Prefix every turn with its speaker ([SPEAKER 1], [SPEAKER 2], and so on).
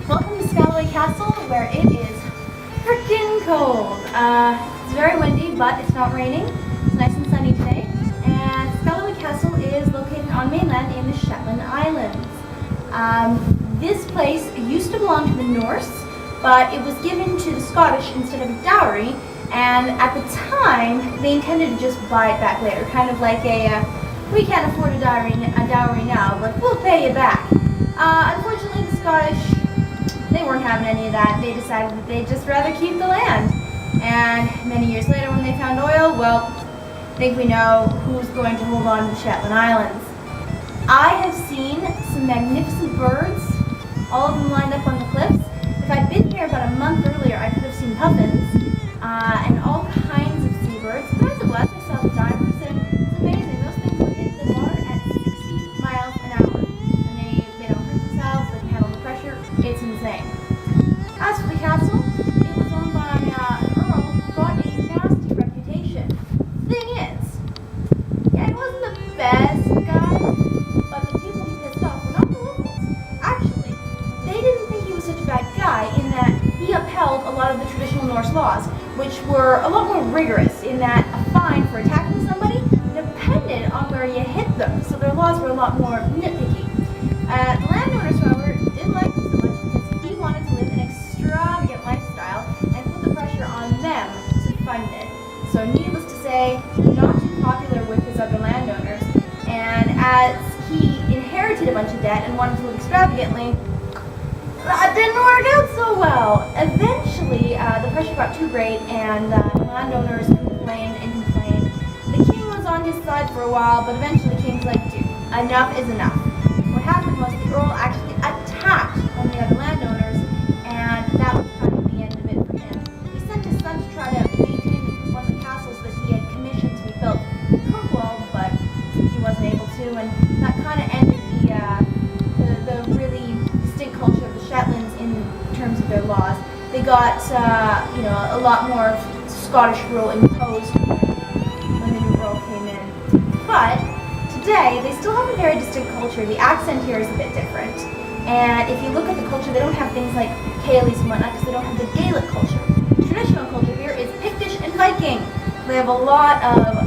[SPEAKER 1] Welcome to Scalloway Castle, where it is freaking cold. It's very windy, but it's not raining. It's nice and sunny today. And Scalloway Castle is located on mainland in the Shetland Islands. This place used to belong to the Norse, but it was given to the Scottish instead of a dowry. And at the time, they intended to just buy it back later, kind of like we can't afford a dowry now, but we'll pay you back. Unfortunately, the Scottish, they weren't having any of that. They decided that they'd just rather keep the land. And many years later, when they found oil, well, I think we know who's going to hold on to the Shetland Islands. I have seen some magnificent birds, all of them lined up on the cliffs. If I'd been here about a month earlier, I could have seen puffins and all kinds of seabirds. But as it was, I saw the divers, and it's amazing. Those things will hit the water at 60 miles an hour. And they don't hurt themselves, they can handle the pressure. It's insane. As for the castle, it was owned by an earl who got a nasty reputation. Thing is, yeah, he wasn't the best guy, but the people he pissed off were not the locals. Actually, they didn't think he was such a bad guy in that he upheld a lot of the traditional Norse laws, which were a lot more rigorous in that a fine for attacking somebody depended on where you hit them, so their laws were a lot more nitpicky. The landowners, however, didn't like him so much because he wanted to live an extravagant lifestyle and put the pressure on them to fund it. So needless to say, not too popular with his other landowners, and as he inherited a bunch of debt and wanted to live extravagantly, that didn't work out so well. Eventually, the pressure got too great, and the landowners complained and complained. The king was on his side for a while, but eventually the king's like, dude, enough is enough. What happened was the earl actually attacked one of the other landowners, and that was kind of the end of it for him. He sent his son to try to maintain one of the castles that he had commissioned to be built in Cornwall, but he wasn't able to, and that kind of ended the really distinct culture of the Shetlands in terms of their laws. They got a lot more Scottish rule imposed when the new earl came in. But today, they still have a very distinct culture. The accent here is a bit different. And if you look at the culture, they don't have things like Cayley's and whatnot because they don't have the Gaelic culture. Traditional culture here is Pictish and Viking. They have a lot of